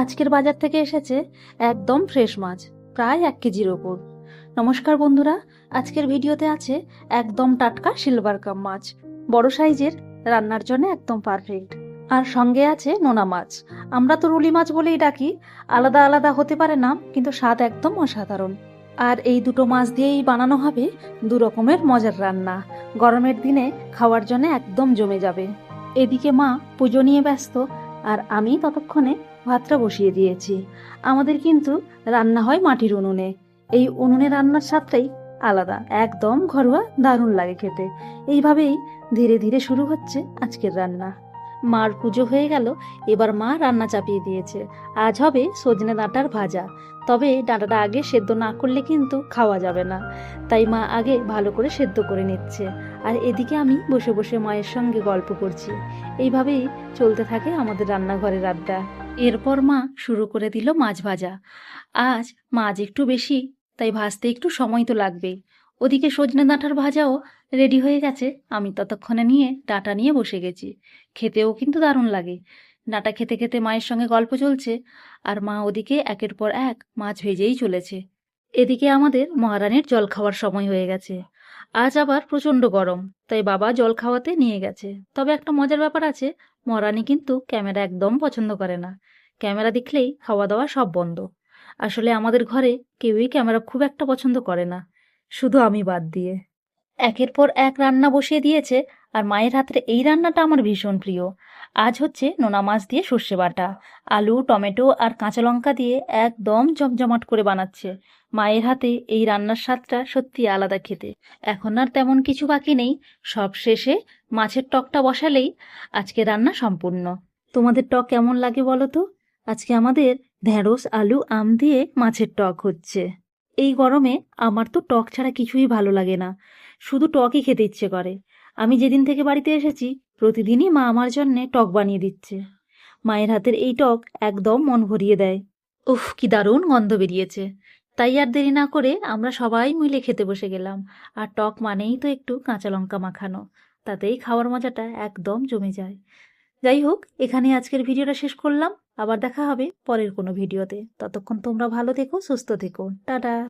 আজকের বাজার থেকে এসেছে একদম ফ্রেশ মাছ, প্রায় 1 কেজির ওপর। নমস্কার বন্ধুরা, আজকের ভিডিওতে আছে একদম টাটকা সিলভার কাপ মাছ, বড় সাইজের, রান্নার জন্য একদম পারফেক্ট। আর সঙ্গে আছে নোনা মাছ। আমরা তো রুলি মাছ বলেই ডাকি, আলাদা আলাদা হতে পারে নাম, কিন্তু স্বাদ একদম অসাধারণ। আর এই দুটো মাছ দিয়েই বানানো হবে 2 রকমের মজার রান্না। গরমের দিনে খাওয়ার জন্য একদম জমে যাবে। এদিকে মা পুজো নিয়ে ব্যস্ত, আর আমি ততক্ষণে ভাতটা বসিয়ে দিয়েছি। আমাদের কিন্তু রান্না হয় মাটির উনুনে। এই উনুনে রান্নার স্বাদটাই আলাদা, একদম ঘরোয়া, দারুণ লাগে খেতে। এইভাবেই ধীরে ধীরে শুরু হচ্ছে আজকের রান্না। মার পুজো হয়ে গেল, এবার মা রান্না চাপিয়ে দিয়েছে। আজ হবে সজনে ডাঁটার ভাজা। তবে ডাঁটাটা আগে সেদ্ধ না করলে কিন্তু খাওয়া যাবে না, তাই মা আগে ভালো করে সেদ্ধ করে নিচ্ছে। আর এদিকে আমি বসে বসে মায়ের সঙ্গে গল্প করছি। এইভাবেই চলতে থাকে আমাদের রান্নাঘরের আড্ডা। এরপর মা শুরু করে দিল মাছ ভাজা। আজ মাছ একটু বেশি, তাই ভাজতে একটু সময় তো লাগবেই। ওদিকে সজনে ডাঁটার ভাজাও রেডি হয়ে গেছে। আমি ততক্ষণে ডাঁটা নিয়ে বসে গেছি। খেতেও কিন্তু দারুণ লাগে। ডাঁটা খেতে খেতে মায়ের সঙ্গে গল্প চলছে, আর মা ওদিকে একের পর এক মাছ ভেজেই চলেছে। এদিকে আমাদের মহারানীর জল খাওয়ার সময় হয়ে গেছে। আজ আবার প্রচণ্ড গরম, তাই বাবা জল খাওয়াতে নিয়ে গেছে। তবে একটা মজার ব্যাপার আছে, মহারানী কিন্তু ক্যামেরা একদম পছন্দ করে না। ক্যামেরা দেখলেই খাওয়া দাওয়া সব বন্ধ। আসলে আমাদের ঘরে কেউই ক্যামেরা খুব একটা পছন্দ করে না, শুধু আমি বাদ দিয়ে। একের পর এক রান্না বসিয়ে দিয়েছে, আর মায়ের হাতের এই রান্নাটা আমার ভীষণ প্রিয়। আজ হচ্ছে নোনা মাছ দিয়ে সর্ষে বাটা, আলু, টমেটো আর কাঁচা লঙ্কা দিয়ে একদম জমজমাট করে বানাচ্ছে। মায়ের হাতে এই রান্নার স্বাদটা সত্যি আলাদা খেতে। এখন আর তেমন কিছু বাকি নেই, সব শেষে মাছের টকটা বসালেই আজকে রান্না সম্পূর্ণ। তোমাদের টক কেমন লাগে বলো তো? আজকে আমাদের ঢেঁড়স, আলু, আম দিয়ে মাছের টক হচ্ছে। এই গরমে আমার তো টক ছাড়া কিছুই ভালো লাগে না, শুধু টকই খেতে ইচ্ছে করে। আমি যেদিন থেকে বাড়িতে এসেছি, প্রতিদিনই মা আমার জন্যে টক বানিয়ে দিচ্ছে। মায়ের হাতের এই টক একদম মন ভরিয়ে দেয়। উফ, কি দারুণ গন্ধ বেরিয়েছে! তাই আর দেরি না করে আমরা সবাই মিলে খেতে বসে গেলাম। আর টক মানেই তো একটু কাঁচা লঙ্কা মাখানো, তাতেই খাওয়ার মজাটা একদম জমে যায়। যাই হোক, এখানে আজকের ভিডিওটা শেষ করলাম। আবার দেখা হবে পরের কোনো ভিডিওতে। ততক্ষণ তোমরা ভালো থেকো, সুস্থ থেকো। টাটা।